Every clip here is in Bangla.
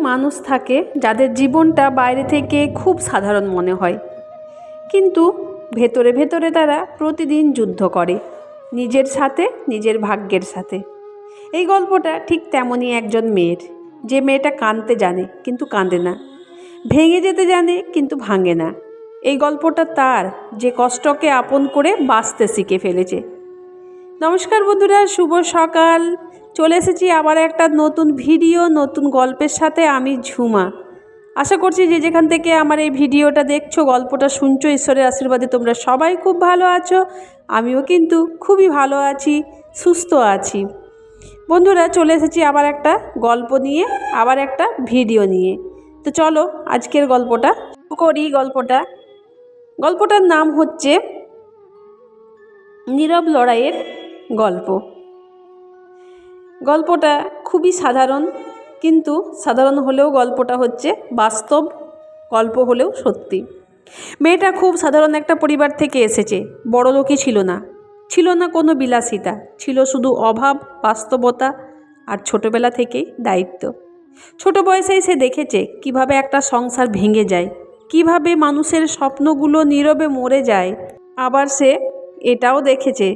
মানুষ থাকে যাদের জীবনটা বাইরে থেকে খুব সাধারণ মনে হয়, কিন্তু ভেতরে ভেতরে তারা প্রতিদিন যুদ্ধ করে নিজের সাথে, নিজের ভাগ্যের সাথে। এই গল্পটা ঠিক তেমনই একজন মেয়ের, যে মেয়েটা কাঁদতে জানে কিন্তু কাঁদে না, ভেঙে যেতে জানে কিন্তু ভাঙে না। এই গল্পটা তার, যে কষ্টকে আপন করে বাঁচতে শিখে ফেলেছে। নমস্কার বন্ধুরা, শুভ সকাল। চলে এসেছি আবার একটা নতুন ভিডিও, নতুন গল্পের সাথে। আমি ঝুমা। আশা করছি যে যেখান থেকে আমার এই ভিডিওটা দেখছো, গল্পটা শুনছো, ঈশ্বরের আশীর্বাদে তোমরা সবাই খুব ভালো আছো। আমিও কিন্তু খুবই ভালো আছি, সুস্থ আছি। বন্ধুরা, চলে এসেছি আবার একটা গল্প নিয়ে, আবার একটা ভিডিও নিয়ে। তো চলো আজকের গল্পটা করি। গল্পটার নাম হচ্ছে নীরব লড়াইয়ের গল্প। গল্পটা খুবই সাধারণ, কিন্তু সাধারণ হলেও গল্পটা হচ্ছে বাস্তব গল্প, হলেও সত্যি। মেয়েটা খুব সাধারণ একটা পরিবার থেকে এসেছে। বড়লোকই ছিল না কোনো বিলাসিতা, ছিল শুধু অভাব, বাস্তবতা আর ছোটবেলা থেকেই দায়িত্ব। ছোট বয়সেই সে দেখেছে কিভাবে একটা সংসার ভেঙে যায়, কিভাবে মানুষের স্বপ্নগুলো নীরবে মরে যায়। আবার সে এটাও দেখেছে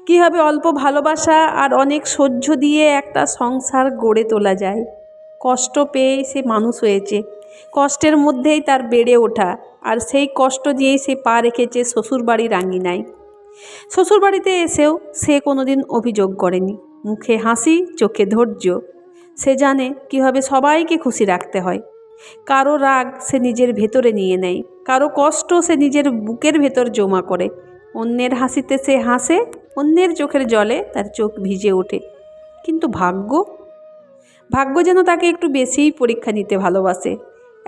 কীভাবে অল্প ভালোবাসা আর অনেক সহ্য দিয়ে একটা সংসার গড়ে তোলা যায়। কষ্ট পেয়ে সে মানুষ হয়েছে, কষ্টের মধ্যেই তার বেড়ে ওঠা, আর সেই কষ্ট দিয়েই সে পা রেখেছে শ্বশুরবাড়ির আঙিনায়। শ্বশুরবাড়িতে এসেও সে কোনোদিন অভিযোগ করেনি, মুখে হাসি, চোখে ধৈর্য। সে জানে কীভাবে সবাইকে খুশি রাখতে হয়। কারো রাগ সে নিজের ভেতরে নিয়ে নেয়, কারো কষ্ট সে নিজের বুকের ভেতর জমা করে। অন্যের হাসিতে সে হাসে, অন্যের চোখের জলে তার চোখ ভিজে ওঠে। কিন্তু ভাগ্য যেন তাকে একটু বেশিই পরীক্ষা নিতে ভালোবাসে।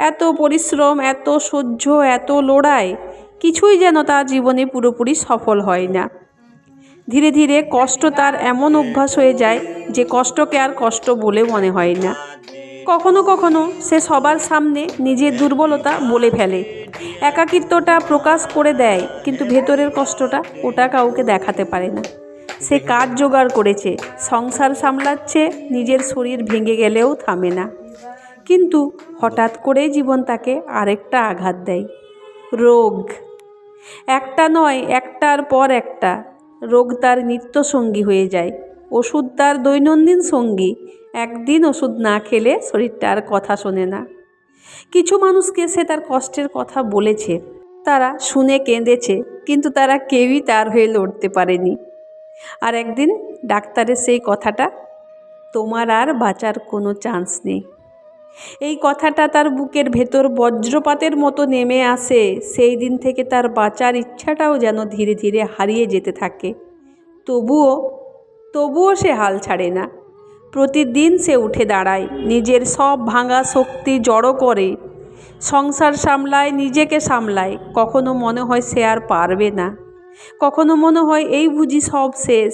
এত পরিশ্রম, এত সহ্য, এত লড়াই, কিছুই যেন তার জীবনে পুরোপুরি সফল হয় না। ধীরে ধীরে কষ্ট তার এমন অভ্যাস হয়ে যায় যে কষ্টকে আর কষ্ট বলে মনে হয় না। কখনো কখনো সে সবার সামনে নিজের দুর্বলতা বলে ফেলে, একাকিত্বটা প্রকাশ করে দেয়, কিন্তু ভেতরের কষ্টটা ওটা কাউকে দেখাতে পারে না। সে কাজ জোগাড় করেছে, সংসার সামলাচ্ছে, নিজের শরীর ভেঙে গেলেও থামে না। কিন্তু হঠাৎ করেই জীবন তাকে আরেকটা আঘাত দেয়। রোগ। একটা নয়, একটার পর একটা রোগ তার নিত্য সঙ্গী হয়ে যায়। ওষুধ তার দৈনন্দিন সঙ্গী। একদিন ওষুধ না খেলে শরীরটা আর কথা শোনে না। কিছু মানুষকে সে তার কষ্টের কথা বলেছে, তারা শুনে কেঁদেছে, কিন্তু তারা কেউই তার হয়ে লড়তে পারেনি। আর একদিন ডাক্তারের সেই কথাটা, তোমার আর বাঁচার কোনো চান্স নেই, এই কথাটা তার বুকের ভেতর বজ্রপাতের মতো নেমে আসে। সেই দিন থেকে তার বাঁচার ইচ্ছাটাও যেন ধীরে ধীরে হারিয়ে যেতে থাকে। তবুও সে হাল ছাড়ে না। প্রতিদিন সে উঠে দাঁড়ায়, নিজের সব ভাঙা শক্তি জড়ো করে সংসার সামলায়, নিজেকে সামলায়। কখনো মনে হয় সে আর পারবে না, কখনো মনে হয় এই বুঝি সব শেষ।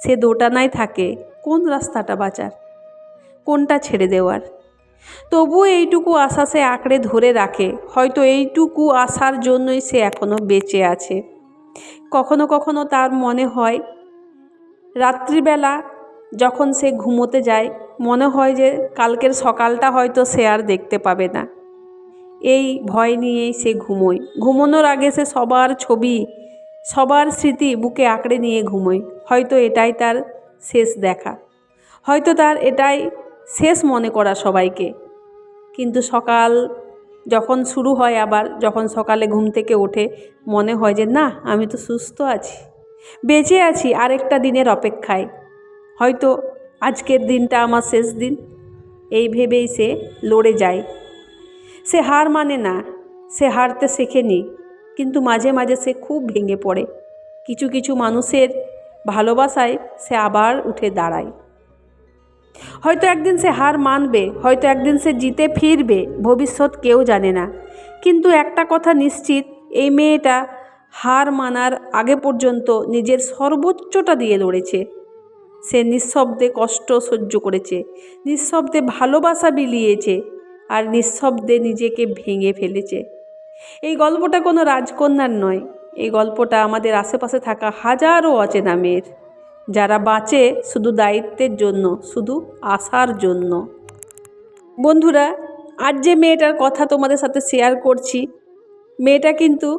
সে দোটানায় থাকে, কোন রাস্তাটা বাঁচার, কোনটা ছেড়ে দেওয়ার। তবুও এইটুকু আশা সে আঁকড়ে ধরে রাখে। হয়তো এইটুকু আশার জন্যই সে এখনো বেঁচে আছে। কখনো কখনো তার মনে হয়, রাত্রিবেলা যখন সে ঘুমোতে যায়, মনে হয় যে কালকের সকালটা হয়তো সে আর দেখতে পাবে না। এই ভয় নিয়েই সে ঘুমোয়। ঘুমানোর আগে সে সবার ছবি, সবার স্মৃতি বুকে আঁকড়ে নিয়ে ঘুমোয়। হয়তো এটাই তার শেষ দেখা, হয়তো তার এটাই শেষ মনে করা সবাইকে। কিন্তু সকাল যখন শুরু হয়, আবার যখন সকালে ঘুম থেকে ওঠে, মনে হয় যে না, আমি তো সুস্থ আছি, বেঁচে আছি আরেকটা দিনের অপেক্ষায়। হয়তো আজকের দিনটা আমার শেষ দিন, এই ভেবেই সে লড়ে যায়। সে হার মানে না, সে হারতে শেখেনি, কিন্তু মাঝে মাঝে সে খুব ভেঙে পড়ে। কিছু কিছু মানুষের ভালোবাসায় সে আবার উঠে দাঁড়ায়। হয়তো একদিন সে হার মানবে, হয়তো একদিন সে জিতে ফিরবে, ভবিষ্যৎ কেউ জানে না। কিন্তু একটা কথা নিশ্চিত, এই মেয়েটা হার মানার আগে পর্যন্ত নিজের সর্বোচ্চটা দিয়ে লড়েছে। সে নিঃশব্দে কষ্ট সহ্য করেছে, নিঃশব্দে ভালোবাসা বিলিয়েছে, আর নিঃশব্দে নিজেকে ভেঙে ফেলেছে। এই গল্পটা কোনো রাজকন্যার নয়, এই গল্পটা আমাদের আশেপাশে থাকা হাজারো অচেনা মেয়ের, যারা বাঁচে শুধু দায়িত্বের জন্য, শুধু আশার জন্য। বন্ধুরা, আজ যে মেয়েটার কথা তোমাদের সাথে শেয়ার করছি, মেয়েটা কিন্তু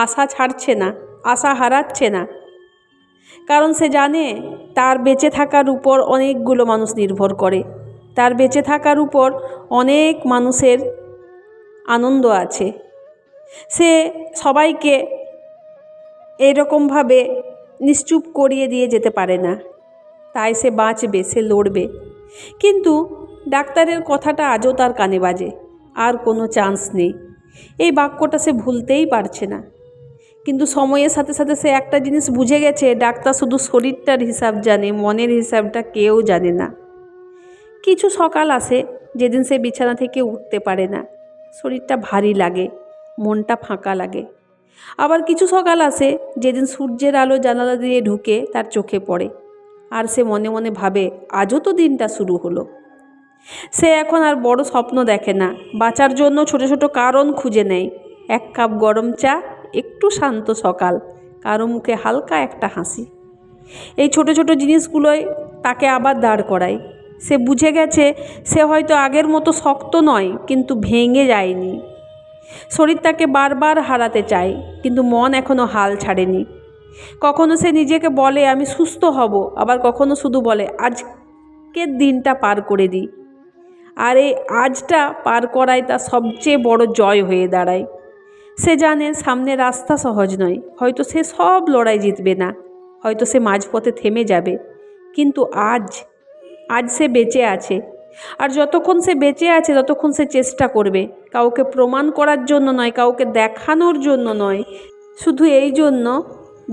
আশা ছাড়ছে না, আশা হারাচ্ছে না। কারণ সে জানে তার বেঁচে থাকার উপর অনেকগুলো মানুষ নির্ভর করে, তার বেঁচে থাকার উপর অনেক মানুষের আনন্দ আছে। সে সবাইকে এরকমভাবে নিশ্চুপ করিয়ে দিয়ে যেতে পারে না, তাই সে বাঁচবে, সে লড়বে। কিন্তু ডাক্তারের কথাটা আজও তার কানে বাজে, আর কোনো চান্স নেই। এই বাক্যটা সে ভুলতেই পারছে না। কিন্তু সময়ের সাথে সাথে সে একটা জিনিস বুঝে গেছে, ডাক্তার শুধু শরীরটার হিসাব জানে, মনের হিসাবটা কেউ জানে না। কিছু সকাল আসে যেদিন সে বিছানা থেকে উঠতে পারে না, শরীরটা ভারী লাগে, মনটা ফাঁকা লাগে। আবার কিছু সকাল আসে যেদিন সূর্যের আলো জানালা দিয়ে ঢুকে তার চোখে পড়ে, আর সে মনে মনে ভাবে আজও তো দিনটা শুরু হলো। সে এখন আর বড় স্বপ্ন দেখে না, বাঁচার জন্য ছোট ছোট কারণ খুঁজে নেয়। এক কাপ গরম চা, একটু শান্ত সকাল, কারো মুখে হালকা একটা হাসি। এই ছোট ছোট জিনিসগুলোই তাকে আবার দাঁড় করায়। সে বুঝে গেছে সে হয়তো আগের মতো শক্ত নয়, কিন্তু ভেঙে যায়নি। শরীর তাকে বারবার হারাতে চায়, কিন্তু মন এখনও হাল ছাড়েনি। কখনো সে নিজেকে বলে আমি সুস্থ হব, আবার কখনো শুধু বলে আজকের দিনটা পার করে দিই। আর এই আজটা পার করাই তার সবচেয়ে বড় জয় হয়ে দাঁড়ায়। সে জানে সামনে রাস্তা সহজ নয়, হয়তো সে সব লড়াই জিতবে না, হয়তো সে মাঝপথে থেমে যাবে, কিন্তু আজ সে বেঁচে আছে। আর যতক্ষণ সে বেঁচে আছে ততক্ষণ সে চেষ্টা করবে, কাউকে প্রমাণ করার জন্য নয়, কাউকে দেখানোর জন্য নয়, শুধু এই জন্য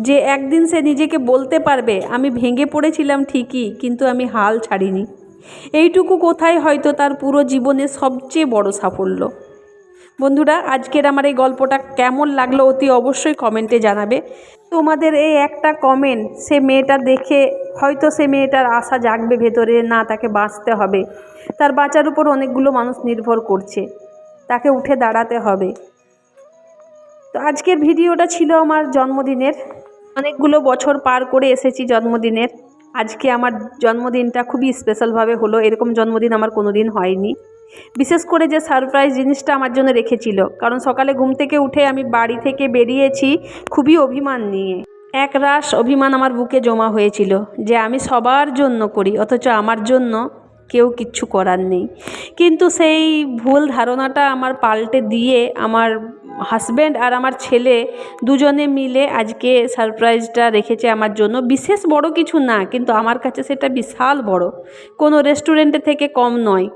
যে একদিন সে নিজেকে বলতে পারবে আমি ভেঙে পড়েছিলাম ঠিকই, কিন্তু আমি হাল ছাড়িনি। এইটুকু কোথায় হয়তো তার পুরো জীবনের সবচেয়ে বড় সাফল্য। বন্ধুরা, আজকের আমার এই গল্পটা কেমন লাগলো অতি অবশ্যই কমেন্টে জানাবে। তোমাদের এই একটা কমেন্ট সে মেয়েটা দেখে হয়তো সে মেয়েটার আশা জাগবে ভেতরে, না তাকে বাঁচতে হবে, তার বাঁচার উপর অনেকগুলো মানুষ নির্ভর করছে, তাকে উঠে দাঁড়াতে হবে। তো আজকের ভিডিওটা ছিল আমার জন্মদিনের, অনেকগুলো বছর পার করে এসেছি জন্মদিনের। আজকে আমার জন্মদিনটা খুবই স্পেশালভাবে হলো, এরকম জন্মদিন আমার কোনো দিন হয়নি। বিশেষ করে যে সারপ্রাইজ জিনিসটা আমার জন্য রেখেছিল, কারণ সকালে ঘুম থেকে উঠে আমি বাড়ি থেকে বেরিয়েছি খুবই অভিমান নিয়ে। এক রাশ অভিমান আমার বুকে জমা হয়েছিল যে আমি সবার জন্য করি, অথচ আমার জন্য কেউ কিচ্ছু করার নেই। কিন্তু সেই ভুল ধারণাটা আমার পাল্টে দিয়ে আমার হাজব্যান্ড আর আমার ছেলে দুজনে মিলে আজকে সারপ্রাইজটা রেখেছে আমার জন্য। বিশেষ বড় কিছু না, কিন্তু আমার কাছে সেটা বিশাল বড়। কোনো রেস্টুরেন্টের থেকে কম নয়,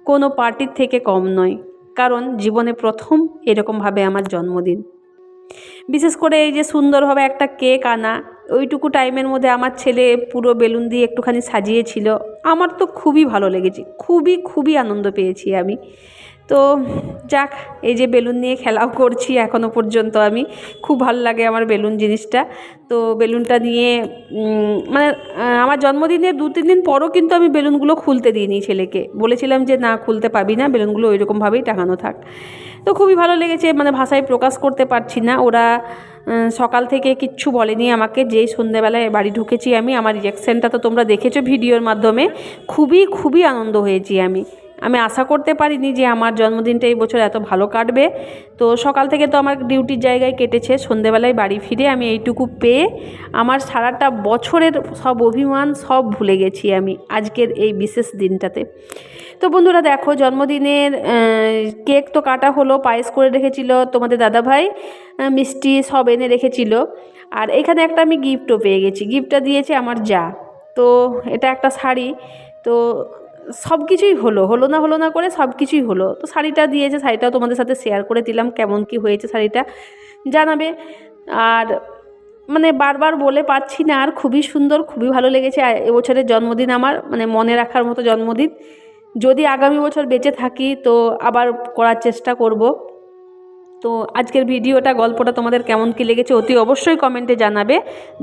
কোনো পার্টির থেকে কম নয়, কারণ জীবনে প্রথম এরকমভাবে আমার জন্মদিন। বিশেষ করে এই যে সুন্দরভাবে একটা কেক আনা, ওইটুকু টাইমের মধ্যে আমার ছেলে পুরো বেলুন দিয়ে একটুখানি সাজিয়েছিল, আমার তো খুবই ভালো লেগেছে, খুবই খুবই আনন্দ পেয়েছি আমি। তো যাক, এই যে বেলুন নিয়ে খেলাও করছি এখনও পর্যন্ত, আমি খুব ভালো লাগে আমার বেলুন জিনিসটা। তো বেলুনটা নিয়ে মানে আমার জন্মদিনের 2-3 দিন পরও কিন্তু আমি বেলুনগুলো খুলতে দিইনি ছেলেকে, বলেছিলাম যে না খুলতে পাবি না, বেলুনগুলো ওইরকমভাবেই টাঙানো থাক। তো খুবই ভালো লেগেছে, মানে ভাষায় প্রকাশ করতে পারছি না। ওরা সকাল থেকে কিচ্ছু বলেনি আমাকে, যেই সন্ধ্যেবেলায় বাড়ি ঢুকেছি আমি, আমার রিঅ্যাকশানটা তো তোমরা দেখেছো ভিডিওর মাধ্যমে। খুবই খুবই আনন্দ হয়েছি আমি আশা করতে পারিনি যে আমার জন্মদিনটা এই বছর এত ভালো কাটবে। তো সকাল থেকে তো আমার ডিউটির জায়গায় কেটেছে, সন্ধ্যেবেলায় বাড়ি ফিরে আমি এইটুকু পেয়ে আমার সারাটা বছরের সব অভিমান সব ভুলে গেছি আমি আজকের এই বিশেষ দিনটাতে। তো বন্ধুরা দেখো, জন্মদিনের কেক তো কাটা হলো, পায়েস করে রেখেছিল তোমাদের দাদাভাই, মিষ্টি সব এনে রেখেছিল। আর এখানে একটা আমি গিফটও পেয়ে গেছি, গিফটটা দিয়েছে আমার যা। তো এটা একটা শাড়ি। তো সব কিছুই হলো না করে সব কিছুই হলো। তো শাড়িটা দিয়েছে, শাড়িটাও তোমাদের সাথে শেয়ার করে দিলাম, কেমন কি হয়েছে শাড়িটা জানাবে। আর মানে বারবার বলে পাচ্ছি না, আর খুবই সুন্দর, খুবই ভালো লেগেছে। এবছরের জন্মদিন আমার মানে মনে রাখার মতো জন্মদিন। যদি আগামী বছর বেঁচে থাকি তো আবার করার চেষ্টা করব। তো আজকের ভিডিওটা, গল্পটা তোমাদের কেমন কী লেগেছে অতি অবশ্যই কমেন্টে জানাবে।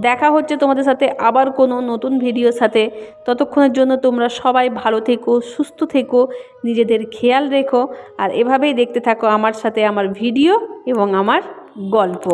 দেখা হচ্ছে তোমাদের সাথে আবার কোনো নতুন ভিডিওর সাথে। ততক্ষণের জন্য তোমরা সবাই ভালো থেকো, সুস্থ থেকো, নিজেদের খেয়াল রেখো, আর এভাবেই দেখতে থাকো আমার সাথে আমার ভিডিও এবং আমার গল্প।